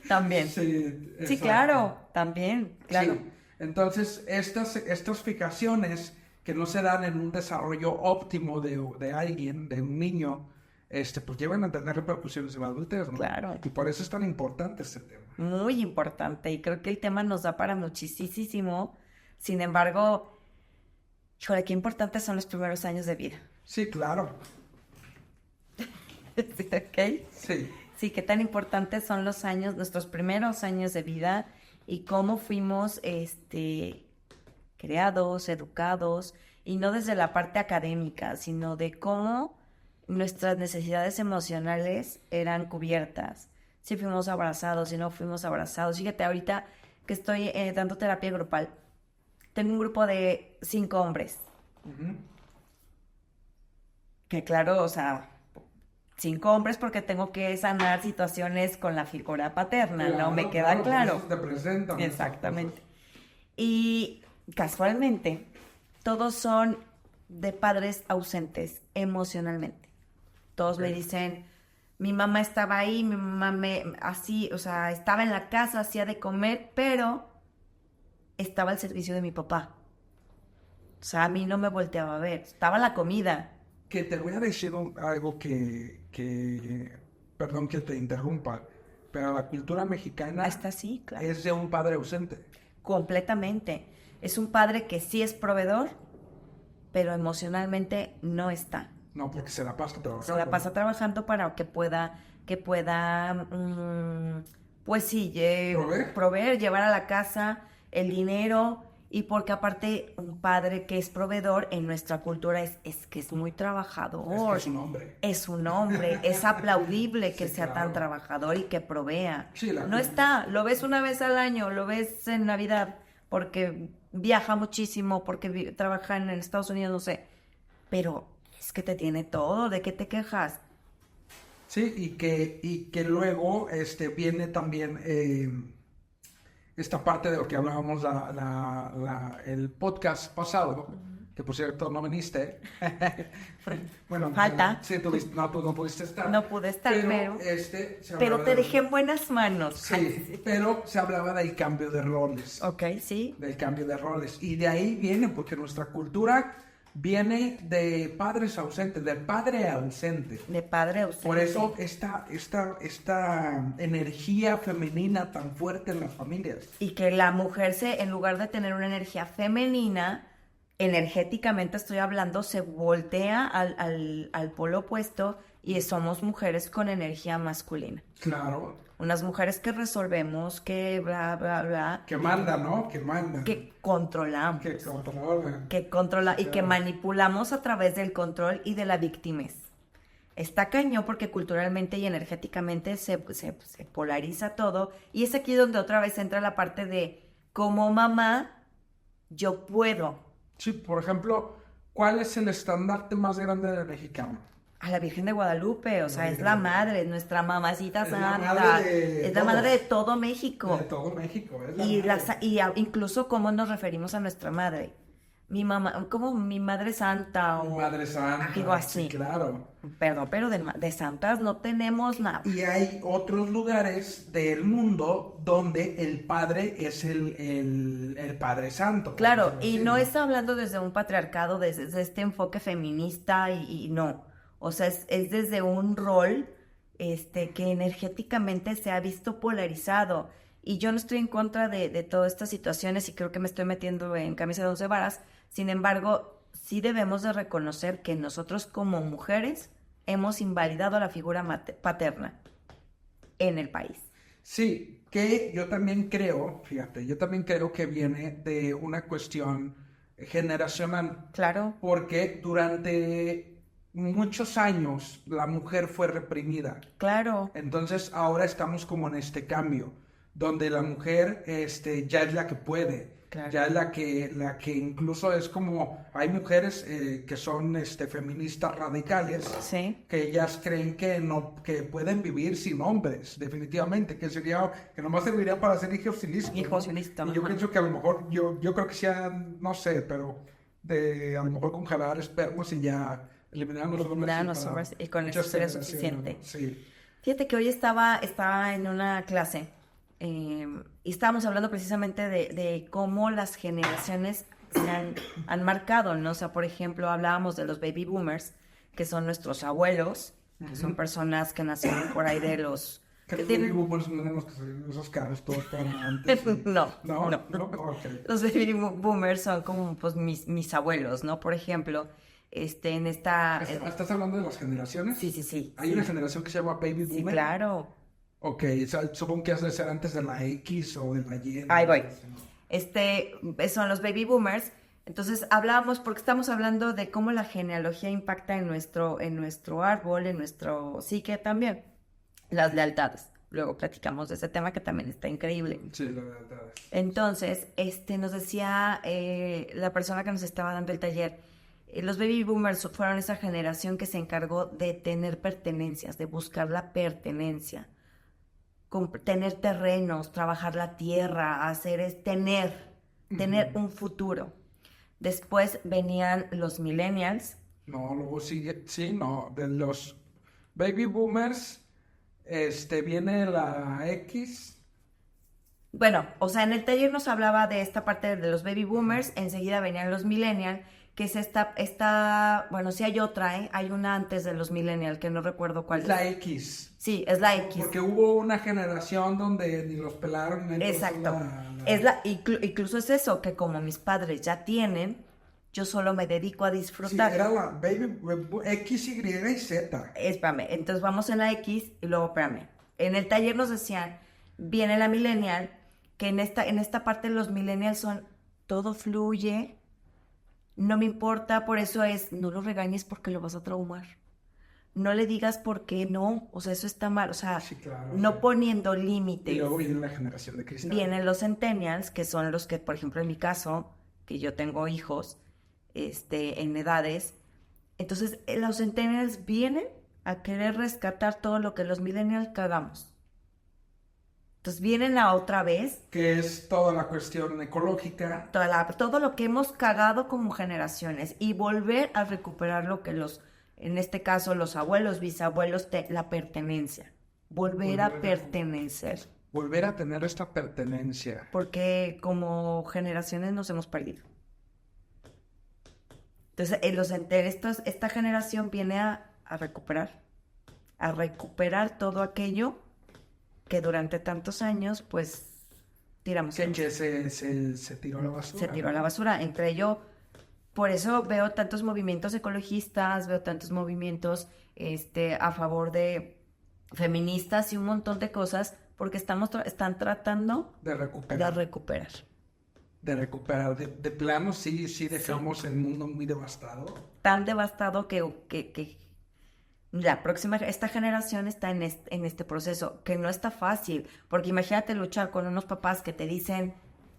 También. Sí, claro, también, claro. Sí. Entonces, estas fijaciones que no se dan en un desarrollo óptimo de alguien, de un niño, pues llevan a tener repercusiones en la adultez, ¿no? Claro. Y por eso es tan importante este tema. Muy importante, y creo que el tema nos da para muchísimo. Sin embargo, híjole, qué importantes son los primeros años de vida. Sí, claro. ¿Ok? Sí. Sí, qué tan importantes son nuestros primeros años de vida, y cómo fuimos creados, educados, y no desde la parte académica, sino de cómo nuestras necesidades emocionales eran cubiertas. Si fuimos abrazados, si no fuimos abrazados. Fíjate, ahorita que estoy dando terapia grupal, tengo un grupo de 5 hombres. Que claro, o sea, 5 hombres porque tengo que sanar situaciones con la figura paterna, claro, ¿no? Me queda claro. Te presentan. Exactamente. Y casualmente, todos son de padres ausentes emocionalmente. Todos me dicen, mi mamá estaba ahí, mi mamá estaba en la casa, hacía de comer, pero estaba al servicio de mi papá. O sea, a mí no me volteaba a ver. Estaba la comida. Que te voy a decir algo que perdón que te interrumpa, pero la cultura mexicana está así, claro. Es de un padre ausente. Completamente. Es un padre que sí es proveedor, pero emocionalmente no está. No, porque se la pasa trabajando. Se la pasa trabajando para que pueda pues sí, proveer, llevar a la casa el dinero, y porque aparte un padre que es proveedor en nuestra cultura es que es muy trabajador. Es un hombre. Es un hombre, es aplaudible que sea tan trabajador y que provea. Sí, no está, lo ves una vez al año, lo ves en Navidad, porque viaja muchísimo, porque trabaja en Estados Unidos, no sé, pero es que te tiene todo, ¿de qué te quejas? Sí, y que luego viene también esta parte de lo que hablábamos el podcast pasado, que por cierto no viniste. Bueno, Falta. Sí, tú no pudiste estar. No pude estar, pero se pero hablaba te dejé en buenas manos. Sí, pero se hablaba del cambio de roles. Ok, sí. Del cambio de roles. Y de ahí viene, porque nuestra cultura viene de padres ausentes, del padre ausente. De padre ausente. Por eso esta energía femenina tan fuerte en las familias. Y que la mujer en lugar de tener una energía femenina, energéticamente estoy hablando, se voltea al polo opuesto y somos mujeres con energía masculina. Claro. Unas mujeres que resolvemos, que bla, bla, bla. Que manda, ¿no? Que manda. Que controlamos. Que controla. Que controla y Claro. que manipulamos a través del control y de la victimez. Está cañón porque culturalmente y energéticamente se polariza todo. Y es aquí donde otra vez entra la parte de, como mamá, yo puedo. Sí, por ejemplo, ¿cuál es el estandarte más grande del mexicano? A la Virgen de Guadalupe, o sea, es la madre, nuestra mamacita Es la santa, madre de es la todos. madre de todo México. De todo México, es la Y, madre. incluso cómo nos referimos a nuestra madre. Mi mamá, como mi madre santa o Madre Santa. algo así. Sí, claro. Perdón, pero de santas no tenemos nada. Y hay otros lugares del mundo donde el padre es el Padre Santo. Claro, por y decirlo no así. está hablando desde un patriarcado, desde este enfoque feminista y no. O sea, es desde un rol que energéticamente se ha visto polarizado. Y yo no estoy en contra de todas estas situaciones y creo que me estoy metiendo en camisa de 11 varas. Sin embargo, sí debemos de reconocer que nosotros como mujeres hemos invalidado la figura paterna en el país. Sí, que yo también creo, fíjate, yo también creo que viene de una cuestión generacional. Claro, Porque durante muchos años la mujer fue reprimida. claro. Entonces ahora estamos como en este cambio, donde la mujer ya es la que puede, Claro. ya es la que incluso es como, hay mujeres que son feministas radicales, Sí. que ellas creen que no, que pueden vivir sin hombres, definitivamente, que nomás serviría para ser hijos ilícitos. Hijos ¿no? ilícitos, Y yo ajá. pienso que a lo mejor, yo creo que sean, no sé, pero a lo mejor congelar espermos y ya eliminar los hombres. Eliminar y los para hombres y con eso muchas sería generaciones, suficiente. ¿no? Sí. Fíjate que hoy estaba en una clase y estábamos hablando precisamente de cómo las generaciones han marcado, ¿no? O sea, por ejemplo, hablábamos de los baby boomers, que son nuestros abuelos, que son personas que nacieron por ahí de los... Que que los tienen- baby boomers no tenemos que salir de esos carros todos para antes. Sí. No, No, no. no, ok. Los baby boomers son como pues mis abuelos, ¿no? Por ejemplo, en esta... ¿Estás hablando de las generaciones? sí, sí, sí. Hay sí. una generación que se llama baby Sí, boomer. claro. Ok, supongo que has de ser antes de la X o de la Y. Ahí voy. Son los baby boomers. Entonces hablábamos, porque estamos hablando de cómo la genealogía impacta en nuestro árbol, en nuestro psique también. Las lealtades. Luego platicamos de ese tema que también está increíble. Sí, la verdad. Entonces, nos decía la persona que nos estaba dando el taller, los baby boomers fueron esa generación que se encargó de tener pertenencias, de buscar la pertenencia, tener terrenos, trabajar la tierra, tener un futuro. Después venían los millennials. No, luego sigue, sí, no, de los baby boomers, viene la X. Bueno, o sea, en el taller nos hablaba de esta parte de los baby boomers, enseguida venían los millennials, que es bueno, sí hay otra, ¿eh? Hay una antes de los millennials, que no recuerdo cuál Es la X. Sí, es la X. Porque hubo una generación donde ni los pelaron. Entonces Exacto. Incluso es eso, que como mis padres ya tienen, yo solo me dedico a Sí, disfrutar. era la baby X, Y y Z. Espérame, entonces vamos en la X y luego espérame. En el taller nos decían, viene la millennial, que en esta parte los millennials son, todo fluye, no me importa, por eso no lo regañes porque lo vas a traumar. No le digas por qué no, o sea, eso está mal, o sea, Sí, claro, no sí. poniendo Y límites. luego viene la generación de cristal. Vienen los centennials, que son los que, por ejemplo, en mi caso, que yo tengo hijos, en edades. Entonces, los centennials vienen a querer rescatar todo lo que los millennials cagamos. Entonces vienen a otra vez Que es toda la cuestión ecológica. todo lo que hemos cagado como generaciones y volver a recuperar lo que en este caso, los abuelos, bisabuelos, la pertenencia. Volver a pertenecer. Volver a tener esta pertenencia. Porque como generaciones nos hemos perdido. Entonces, esta generación viene a recuperar todo aquello que durante tantos años, pues, tiramos. Que se tiró a la basura. Se tiró a la basura. Entre ello, por eso veo tantos movimientos ecologistas, veo tantos movimientos a favor de feministas y un montón de cosas, porque están tratando de recuperar. De plano, sí dejamos el mundo muy devastado. Tan devastado que esta generación está en este proceso, que no está fácil, porque imagínate luchar con unos papás que te dicen,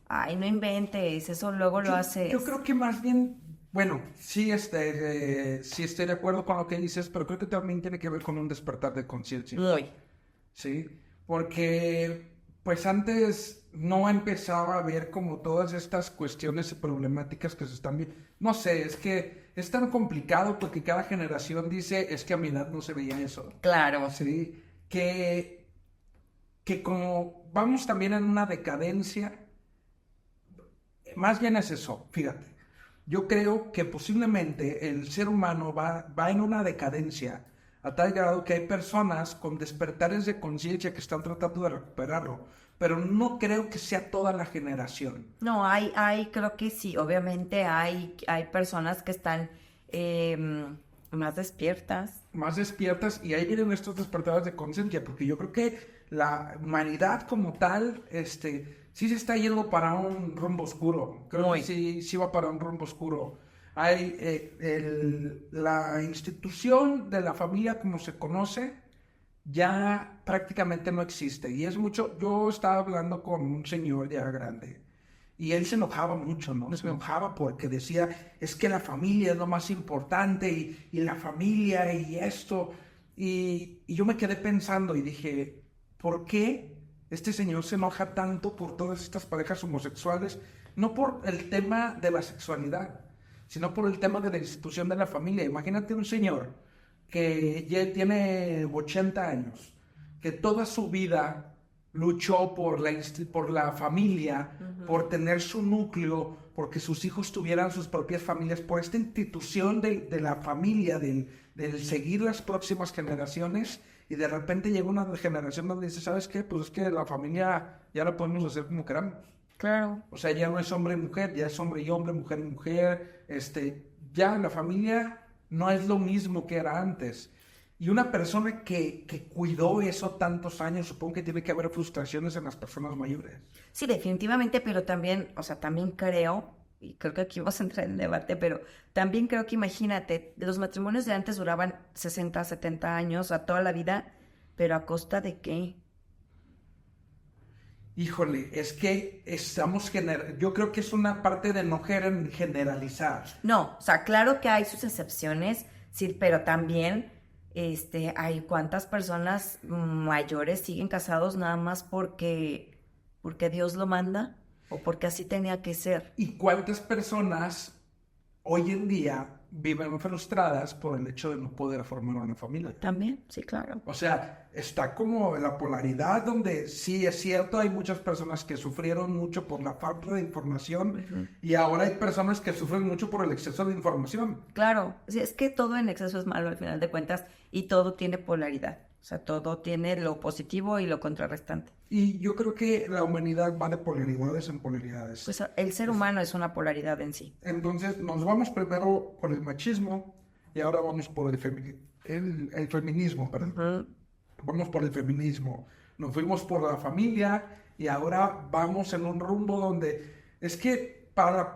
ay, no inventes, eso luego lo haces. Yo creo que más bien, bueno, sí estoy de acuerdo con lo que dices, pero creo que también tiene que ver con un despertar de conciencia. Muy. Sí, porque pues antes no empezaba a ver como todas estas cuestiones y problemáticas que se están viendo. No sé, es que es tan complicado porque cada generación dice, es que a mi edad no se veía eso. Claro. Sí, que como vamos también en una decadencia, más bien es eso, fíjate. Yo creo que posiblemente el ser humano va en una decadencia a tal grado que hay personas con despertares de conciencia que están tratando de recuperarlo, pero no creo que sea toda la generación. No, creo que sí, obviamente hay personas que están más despiertas. Más despiertas, y ahí vienen estos despertares de conciencia, porque yo creo que la humanidad como tal, sí se está yendo para un rumbo oscuro. Creo que sí va para un rumbo oscuro. Hay la institución de la familia como se conoce ya prácticamente no existe. Y es mucho, yo estaba hablando con un señor ya grande y él se enojaba mucho, ¿no? Se enojaba porque decía, es que la familia es lo más importante y la familia y esto. Y yo me quedé pensando y dije, ¿por qué este señor se enoja tanto por todas estas parejas homosexuales? No por el tema de la sexualidad, sino por el tema de la institución de la familia. Imagínate un señor que ya tiene 80 años, que toda su vida luchó por la familia, por tener su núcleo, porque sus hijos tuvieran sus propias familias, por esta institución de la familia, del seguir las próximas generaciones, y de repente llega una generación donde dice, ¿sabes qué? Pues es que la familia ya la podemos hacer como queramos. Claro. O sea, ya no es hombre y mujer, ya es hombre y hombre, mujer y mujer. Ya la familia no es lo mismo que era antes. Y una persona que cuidó eso tantos años, supongo que tiene que haber frustraciones en las personas mayores. Sí, definitivamente, pero también, también creo, y creo que aquí vamos a entrar en debate, pero también creo que imagínate, los matrimonios de antes duraban 60, 70 años, a toda la vida, pero ¿a costa de qué? Híjole, es que yo creo que es una parte de no generalizar. No, claro que hay sus excepciones, sí, pero también hay cuántas personas mayores siguen casados nada más porque Dios lo manda o porque así tenía que ser. ¿Y cuántas personas hoy en día viven frustradas por el hecho de no poder formar una familia? También, sí, claro. O sea, está como la polaridad donde sí es cierto, hay muchas personas que sufrieron mucho por la falta de información y ahora hay personas que sufren mucho por el exceso de información. Claro, sí, es que todo en exceso es malo al final de cuentas y todo tiene polaridad. O sea, todo tiene lo positivo y lo contrarrestante. Y yo creo que la humanidad va de polaridades en polaridades. Pues el ser humano es una polaridad en sí. Entonces, nos vamos primero por el machismo y ahora vamos por el feminismo, perdón. Vamos por el feminismo. Nos fuimos por la familia y ahora vamos en un rumbo donde es que para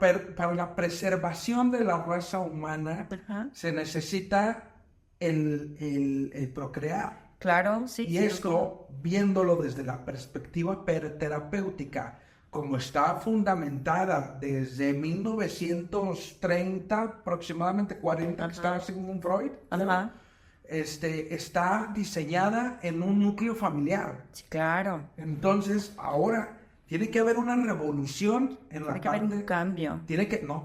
la preservación de la raza humana se necesita el procrear. Claro, sí. Y esto, viéndolo desde la perspectiva terapéutica, como está fundamentada desde 1930, aproximadamente 40, que estaba Sigmund Freud, está diseñada en un núcleo familiar. Sí, claro. Entonces, ahora tiene que haber una revolución en la Tiene que haber un cambio.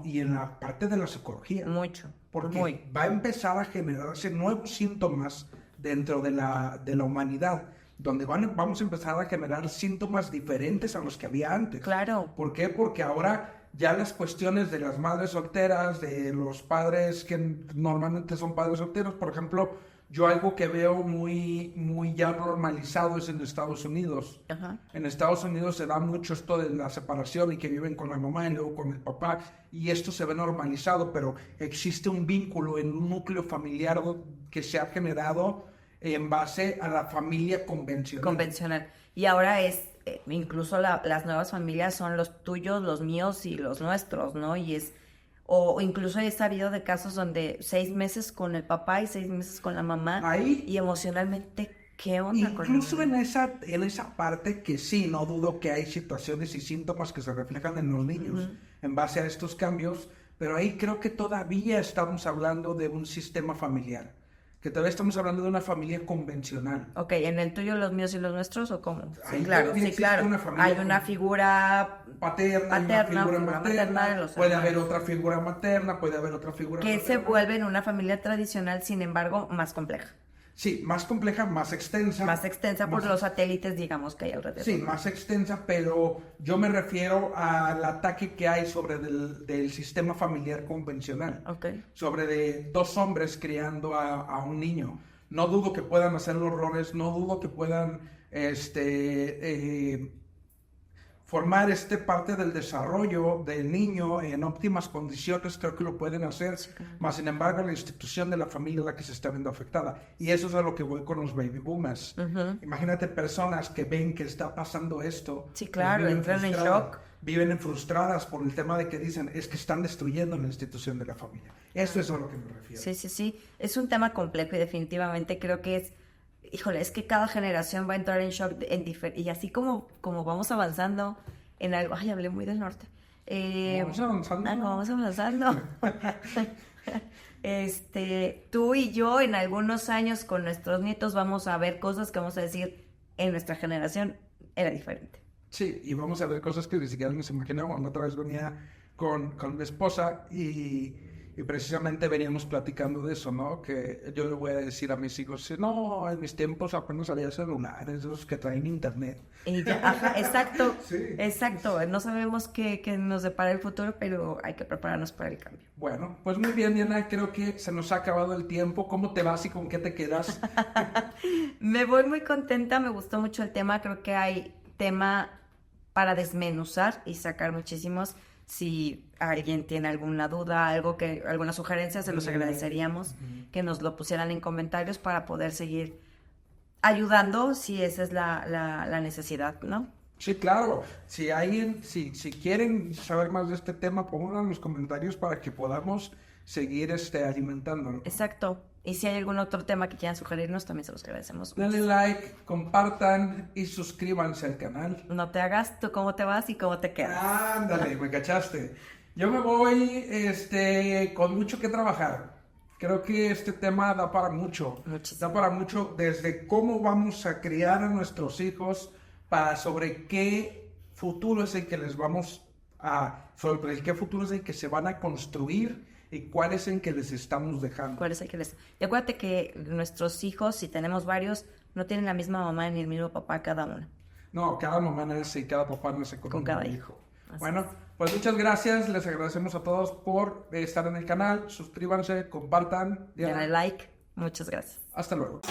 Y en la parte de la psicología. Mucho. Porque va a empezar a generarse nuevos síntomas dentro de la humanidad, donde vamos a empezar a generar síntomas diferentes a los que había antes. Claro. ¿Por qué? Porque ahora ya las cuestiones de las madres solteras, de los padres que normalmente son padres solteros, por ejemplo, yo algo que veo muy, muy ya normalizado es en Estados Unidos. Ajá. En Estados Unidos se da mucho esto de la separación y que viven con la mamá y luego con el papá, y esto se ve normalizado, pero existe un vínculo en un núcleo familiar que se ha generado en base a la familia convencional. Y ahora incluso las nuevas familias son los tuyos, los míos y los nuestros, ¿no? O incluso he sabido de casos donde 6 meses con el papá y 6 meses con la mamá. Ahí, y emocionalmente, ¿qué onda con incluso en esa parte que sí, no dudo que hay situaciones y síntomas que se reflejan en los niños en base a estos cambios, pero ahí creo que todavía estamos hablando de un sistema familiar, que todavía estamos hablando de una familia convencional. Ok, ¿en el tuyo, los míos y los nuestros o cómo? Ahí Claro. Hay una figura paterna, una figura materna, puede haber otra figura materna, puede haber otra figura que materna. se vuelve en una familia tradicional, sin embargo, más compleja. Sí, más compleja, más extensa. Más extensa por los satélites, digamos, que hay alrededor. Sí, más extensa, pero yo me refiero al ataque que hay sobre del sistema familiar convencional. Okay. Sobre de 2 hombres criando a un niño. No dudo que puedan hacer los roles, no dudo que puedan formar parte del desarrollo del niño en óptimas condiciones, creo que lo pueden hacer, más sin embargo la institución de la familia es la que se está viendo afectada, y eso es a lo que voy con los baby boomers. Imagínate personas que ven que está pasando esto, sí, claro, entran en shock, viven frustradas por el tema de que dicen, es que están destruyendo la institución de la familia. Eso es a lo que me refiero. Sí, es un tema complejo y definitivamente creo que es que cada generación va a entrar en shock y así como vamos avanzando en algo. Ay, hablé muy del norte. Vamos avanzando. Vamos avanzando. Tú y yo en algunos años con nuestros nietos vamos a ver cosas que vamos a decir en nuestra generación era diferente. Sí, y vamos a ver cosas que ni siquiera nos imaginamos. La otra vez venía con mi esposa y precisamente veníamos platicando de eso, ¿no? Que yo le voy a decir a mis hijos, no, en mis tiempos apenas había celulares, esos que traen internet. Exacto, sí. Exacto. No sabemos qué nos depara el futuro, pero hay que prepararnos para el cambio. Bueno, pues muy bien, Diana, creo que se nos ha acabado el tiempo. ¿Cómo te vas y con qué te quedas? Me voy muy contenta, me gustó mucho el tema, creo que hay tema para desmenuzar y sacar muchísimos. Si alguien tiene alguna duda, alguna sugerencia, se los agradeceríamos que nos lo pusieran en comentarios para poder seguir ayudando si esa es la necesidad, ¿no? Sí, claro. Si quieren saber más de este tema, pónganlo en los comentarios para que podamos seguir alimentándolo. Exacto. Y si hay algún otro tema que quieran sugerirnos, también se los agradecemos. Denle like, compartan y suscríbanse al canal. No te hagas tú cómo te vas y cómo te quedas. Ándale, me cachaste. Yo me voy con mucho que trabajar. Creo que este tema da para mucho. Muchísimo. Da para mucho desde cómo vamos a criar a nuestros hijos sobre qué futuro es el que sobre qué futuro es el que se van a construir y cuál es el que les estamos dejando. Y acuérdate que nuestros hijos, si tenemos varios, no tienen la misma mamá ni el mismo papá cada uno. No, cada mamá nace y cada papá nace con cada hijo. Bueno, pues muchas gracias. Les agradecemos a todos por estar en el canal. Suscríbanse, compartan. Denle like. Muchas gracias. Hasta luego.